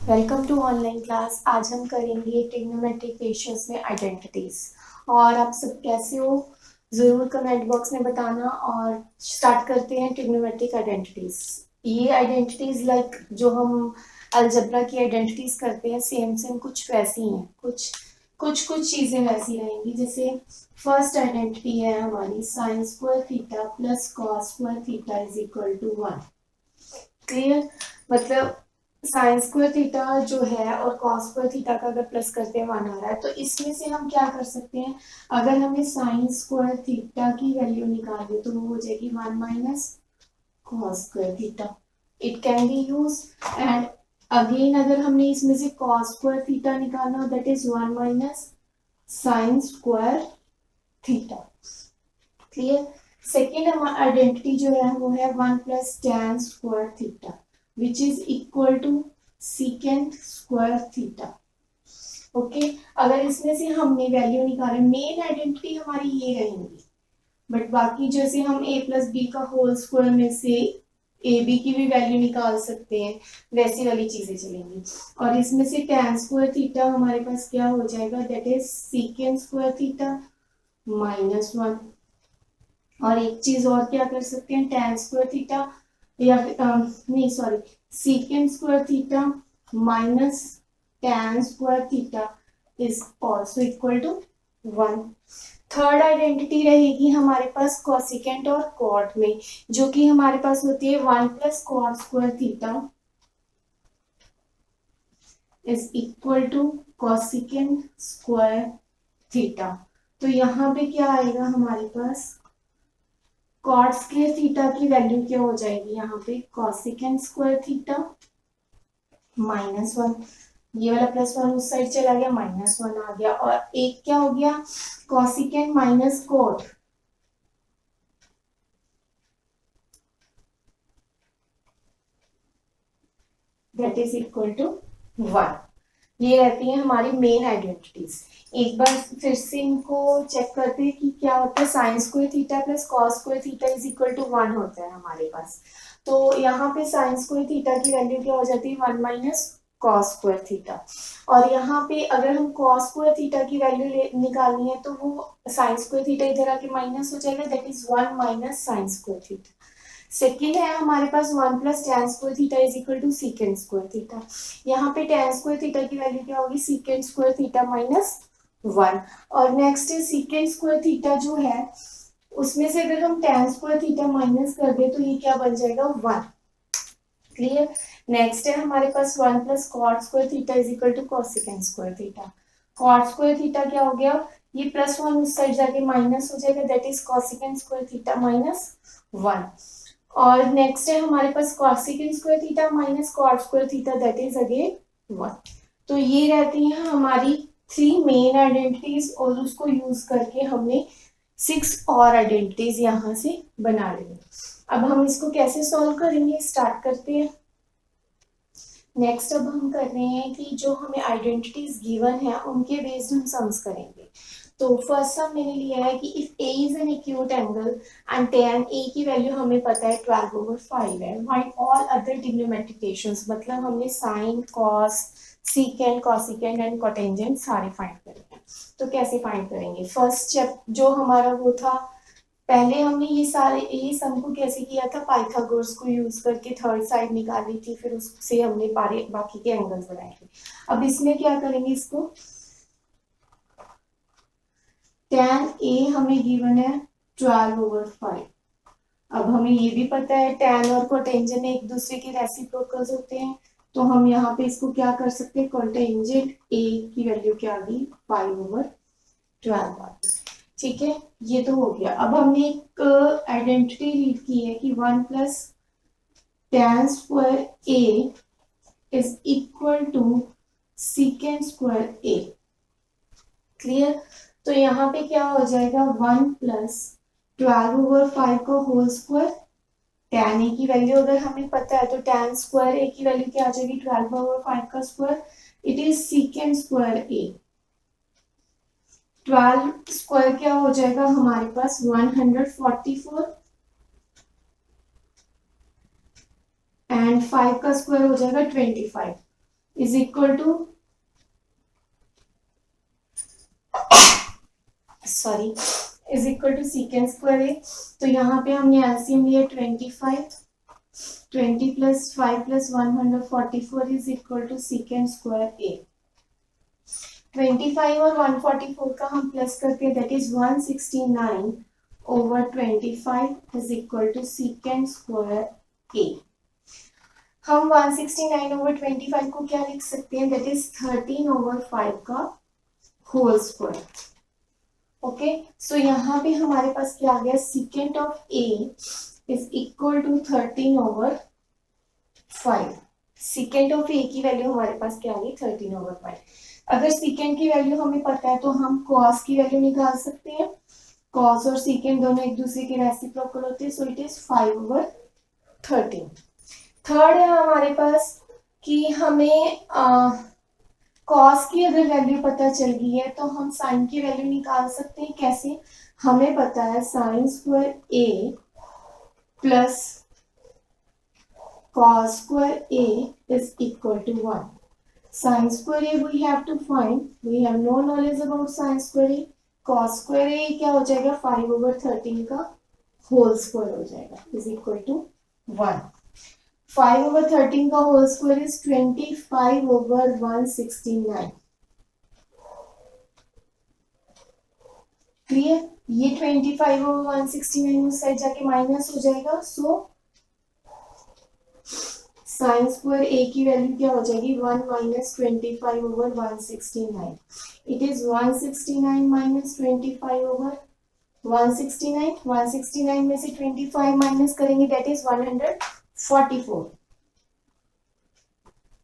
Welcome to online class. आज हम करेंगे ट्रिग्नोमेट्रिक रेशियोज में आइडेंटिटीज। और आप सब कैसे हो ज़रूर कमेंट बॉक्स में बताना। और स्टार्ट करते हैं ट्रिग्नोमेट्रिक आइडेंटिटीज। ये आइडेंटिटीज लाइक जो हम अलजेब्रा की आइडेंटिटीज करते हैं सेम सेम कुछ वैसी हैं, कुछ चीज़ें वैसी रहेंगी। जैसे फर्स्ट आइडेंटिटी है हमारी sine square theta plus cos square theta is equal to 1। Clear? मतलब साइन स्क्वायर थीटा जो है और कॉस स्क्वायर थीटा का अगर प्लस करते हैं 1 आ रहा है, तो इसमें से हम क्या कर सकते हैं, अगर हमें साइन स्क्वायर थीटा की वैल्यू निकालनी तो वो हो जाएगी 1 minus cos square theta. It can be use. And again अगर हमने इसमें से कॉस स्क्वायर थीटा निकालना हो that is 1 minus sine square theta. Clear? Second identity जो है वो है 1 plus tan square theta which is equal to secant square theta. Okay, अगर इसमें से हमने वैल्यू निकाले, मेन आइडेंटिटी हमारी ये रहेंगी, बट बाकी जैसे हम a प्लस बी का होल स्क्वायर में से ए बी की भी वैल्यू निकाल सकते हैं, वैसी वाली चीजें चलेंगी। और इसमें से tan स्क्वायर थीटा हमारे पास क्या हो जाएगा, that is secant square theta minus 1। और एक चीज और क्या कर सकते हैं, tan स्क्वायर थीटा या नहीं sorry secant square theta minus tan square theta is also equal to 1। Third identity रहेगी हमारे पास कॉसिकेंट और कॉट में, जो कि हमारे पास होती है 1 plus cot square theta is equal to cosecant square theta. तो यहाँ पे क्या आएगा हमारे पास, कॉट स्क्वायर थीटा की वैल्यू क्या हो जाएगी, यहाँ पे कॉसिकेंट स्क्वायर थीटा माइनस 1। ये वाला प्लस 1 उस साइड चला गया, माइनस 1 आ गया। और एक क्या हो गया, cosecant minus cot, that is equal to 1। ये रहती है हमारी मेन आइडेंटिटीज। एक बार फिर से इनको चेक करते हैं कि क्या होता है, sine square theta plus cos square theta is equal to 1 होता है हमारे पास। तो यहाँ पे साइन स्क्वायर थीटा की वैल्यू क्या हो जाती है, 1 माइनस कॉस स्क्वायर थीटा। और यहाँ पे अगर हम कॉस स्क्वायर थीटा की वैल्यू निकालनी है तो वो साइन स्क्वायर थीटा इधर आके माइनस हो जाएगा, that is 1 minus sine square theta. Second है हमारे पास 1 plus tan square theta is equal to secant square theta. यहाँ पे tan स्क्वायर थीटा की वैल्यू क्या होगी, सीकेंट स्क्वायर थीटा माइनस 1। और नेक्स्ट है सीकेंट स्क्वायर थीटा जो है उसमें से अगर हम tan स्क्वायर थीटा माइनस कर दे तो ये क्या बन जाएगा, 1। क्लियर? नेक्स्ट है हमारे पास 1 plus cot square theta is equal to cosecant square theta. Cot square theta क्या हो गया, ये प्लस 1 उस साइड जाके माइनस हो जाएगा, that is cosecant square theta minus 1। और नेक्स्ट है हमारे पास cosecant square theta minus cot square theta, that is again 1। तो ये रहती हैं हमारी 3 मेन आइडेंटिटीज, और उसको यूज करके हमने 6 और आइडेंटिटीज यहाँ से बना ली। अब हम इसको कैसे सॉल्व करेंगे, स्टार्ट करते हैं। नेक्स्ट अब हम कर रहे हैं कि जो हमें आइडेंटिटीज गिवन है उनके बेस्ड हम सम्स करेंगे। तो फर्स्ट सम मैंने लिया है कि if A is an acute angle and tan ए की वैल्यू हमें पता है 12/5 है, while all other trigonometric ratios, मतलब हमने sine cos secant cosecant and cotangent सारे फाइंड करेंगे। तो कैसे फाइंड करेंगे, फर्स्ट स्टेप जो हमारा वो था, पहले हमने ये सम को कैसे किया था, पाइथागोरस को यूज करके थर्ड साइड निकाली थी, फिर उससे हमने बाकी के एंगल्स बनाए थे। अब इसमें क्या करेंगे, इसको tan a हमें गिवन है 12/5। अब हमें ये भी पता है tan और कोटेंजेंट एक दूसरे के रेसिप्रोकल्स होते हैं, तो हम यहाँ पे इसको क्या कर सकते हैं, कोटेंजेंट a की वैल्यू क्या आ गई, 5/12 आ गई। ठीक है, ये तो हो गया। अब हमने एक आइडेंटिटी रीड की है कि 1 plus tan square a is equal to secant square a। Clear? तो यहाँ पे क्या हो जाएगा, 1 प्लस 12/5 का होल स्क्वायर, tan a की वैल्यू अगर हमें पता है तो tan स्क्वायर a की वैल्यू क्या आ जाएगी, 12/5 का square, it is secant square a। 12 square क्या हो जाएगा हमारे पास, 144, एंड 5 का स्क्वायर हो जाएगा 25। Is equal to sorry is equal to secant square A. तो यहाँ पे हमने एलसीएम लिया 25, 20 plus 5 plus 144 is equal to secant square A. 25 और 144 का हम प्लस करके that is 169 over 25 is equal to secant square a। हम 169 over 25 को क्या लिख सकते हैं, दैट इज 13 over 5 का होल स्क्वायर। ओके, सो यहाँ पे हमारे पास क्या आ गया, secant of a is equal to 13 over 5। secant of a की वैल्यू हमारे पास क्या आ गई, 13 over 5। अगर secant की वैल्यू हमें पता है तो हम cos की वैल्यू निकाल सकते हैं। cos और secant दोनों एक दूसरे के रेसिप्रोकल होते हैं, so it is 5 over 13। Third है हमारे पास कि हमें cos की अगर वैल्यू पता चल गई है तो हम sin की वैल्यू निकाल सकते हैं। कैसे, हमें पता है sin square a plus cos square a is equal to 1। sin square a we have to find, we have no knowledge about sin square a। cos square a क्या हो जाएगा, 5 over 13 का होल स्क्वायर हो जाएगा is equal to 1। 5 over 13 का whole square is 25 over 169। क्लियर, ये 25 over 169 उस साइड जाके माइनस हो जाएगा, सो साइन स्क्वायर ए की वैल्यू क्या हो जाएगी, 1 minus 25 over 169। It is 169 minus 25 over 169। 169 में से 25 माइनस करेंगे दैट इज 144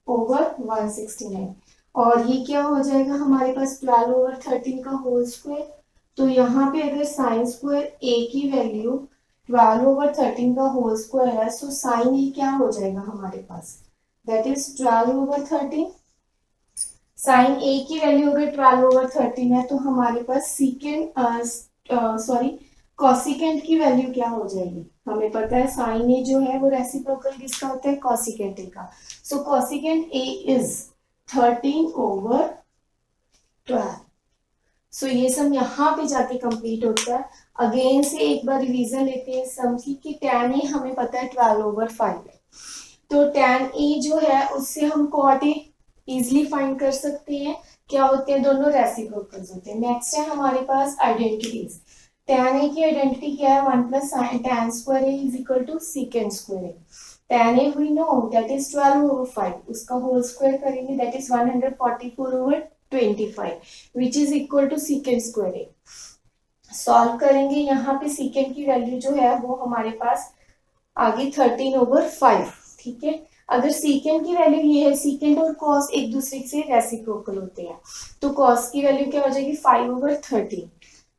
over 169। और ये क्या हो जाएगा हमारे पास, 12 over 13 का होल स्क्वायर। तो यहाँ पे अगर साइन स्क्वायर ए की वैल्यू 12 over 13 का होल स्क्वायर है, सो साइन ए क्या हो जाएगा हमारे पास, दैट इज 12 over 13। साइन ए की वैल्यू अगर 12 over 13 है तो हमारे पास सीकेंट कॉसिकेंट की वैल्यू क्या हो जाएगी, हमें पता है साइन ए जो है वो रेसिप्रोकल किसका होता है, कॉसिकेंट ए का। सो कॉसिकेंट ए इज 13 over 12। सो ये सम यहाँ पे जाके कंप्लीट होता है। अगेन से एक बार रिवीजन लेते हैं सम की, कि tan ए हमें पता है 12 over 5 है, तो tan ए जो है उससे हम cot ए इजिली फाइंड कर सकते हैं। क्या होते हैं, दोनों रेसिप्रोकल्स होते हैं। नेक्स्ट है हमारे पास आइडेंटिटीज। tan ए की आइडेंटिटी क्या है, 1 plus tan square a is equal to secant square a. tan a we know that is 12 over 5, उसका होल स्क्वायर करेंगे that is 144 over 25 which is equal to secant square a। Solve करेंगे, यहाँ पे secant की value जो है वो हमारे पास आ गई 13 over 5। ठीक है, अगर secant की वैल्यू ये है, secant और cos एक दूसरे से रेसिप्रोकल होते हैं, तो cos की वैल्यू क्या हो जाएगी, 5 over 13।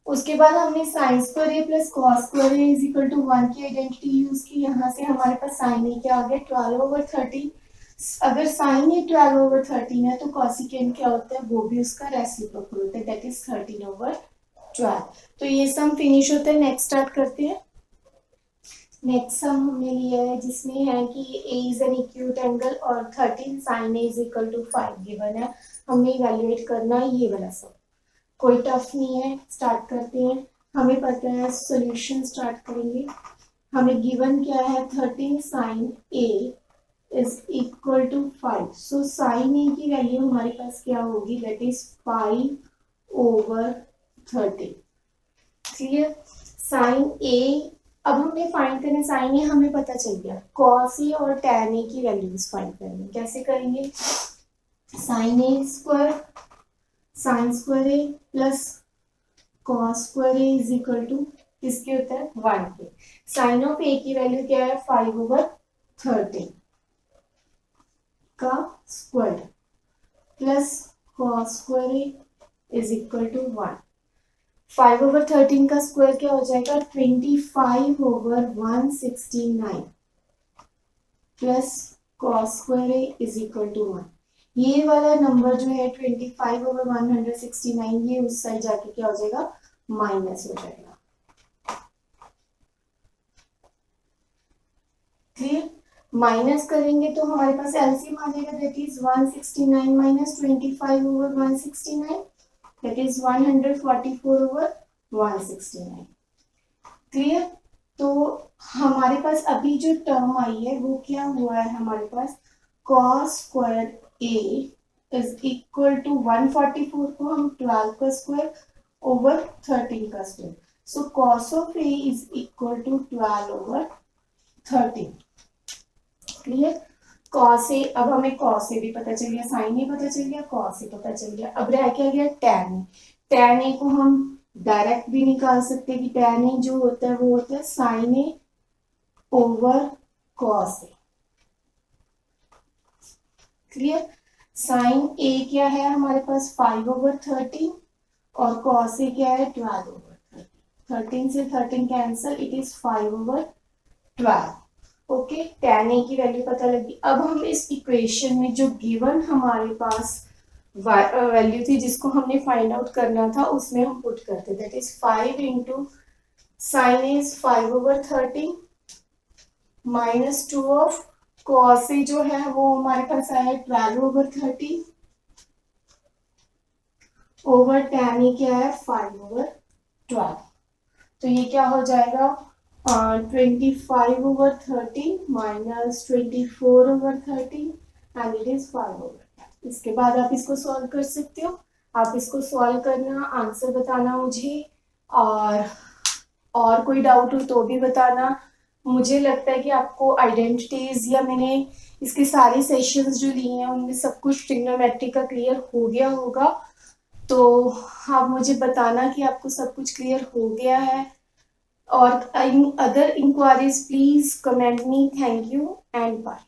उसके बाद हमने sin square a plus cos square a is equal to 1 की आइडेंटिटी यूज की। यहाँ से हमारे पास sin ए क्या आ गया, 12 over 13। अगर साइन ए 12 over 13 है तो कॉसिकेंट क्या होता है, वो भी उसका रेसिप्रोकल होता है दैट इज 13 over 12। तो ये सम फिनिश होता है। नेक्स्ट स्टार्ट करते हैं। नेक्स्ट सम हमने लिया है जिसमें है कि a is an acute angle और 13 sin ए इज इक्वल टू 5 गिवन है, हमने इवैल्यूएट करना है ये वाला सम। कोई टफ नहीं है, स्टार्ट करते हैं। हमें पता है सोल्यूशन स्टार्ट करेंगे। हमें गिवन क्या है, 13 sin A is equal to 5। so sin a की वैल्यू हमारे पास क्या होगी, that is 5 over 30। Clear, sin a अब हमें फाइंड करना है। sin a हमें पता चल गया, cos a और tan a की वैल्यूज फाइंड करनी। कैसे करेंगे, sin a square sin square a plus cos square a is equal to किसके होता है, 1 के। sin ऑफ a की वैल्यू क्या है, 5 over 30 का square plus cos square a is equal to 1। 5 over 13 का स्क्वायर क्या हो जाएगा, 25 over 169 plus cos square a is equal to 1। ये वाला नंबर जो है 25 over 169, ये उस साइड जाके क्या हो जाएगा, माइनस हो जाएगा। क्लियर, माइनस करेंगे तो हमारे पास एलसीएम आ जाएगा, that is 169 minus 25 over 169, that is 144 over 169। Clear. तो हमारे पास अभी जो टर्म आई है वो क्या हुआ है हमारे पास, cos square a is equal to 144 को हम 12 का स्क्वायर ओवर 13 का square, so cos of a is equal to 12 over 13। Clear. cos a, अब हमें cos a भी पता चल गया, sin a पता चल गया, cos a पता चल गया, अब रह क्या गया tan a। tan a को हम डायरेक्ट भी निकाल सकते हैं कि tan a जो होता है वो होता है sin a over cos a। Clear. sin a क्या है हमारे पास 5 ओवर 13 और cos a क्या है 12 ओवर 13, 13 से 13 cancel, it is 5 over 12। Okay, tan a की वैल्यू पता लगी। अब हम इस इक्वेशन में जो गिवन हमारे पास वैल्यू थी जिसको हमने फाइंड आउट करना था उसमें हम पुट करते, that is 5 into sine is 5 over 13 minus 2 of cos a जो है वो हमारे पास आया 12 ओवर 13 ओवर tan a क्या है 5 ओवर 12। तो ये क्या हो जाएगा 25 over 13 minus 24 over 13 and it is 5 over. इसके बाद आप इसको सॉल्व कर सकते हो, आप इसको सॉल्व करना, आंसर बताना मुझे, और कोई डाउट हो तो भी बताना। मुझे लगता है कि आपको आइडेंटिटीज या मैंने इसके सारे सेशंस जो लिए हैं उनमें सब कुछ ट्रिग्नोमेट्री का क्लियर हो गया होगा, तो आप मुझे बताना कि आपको सब कुछ क्लियर हो गया है। और other inquiries please comment me. Thank you and bye.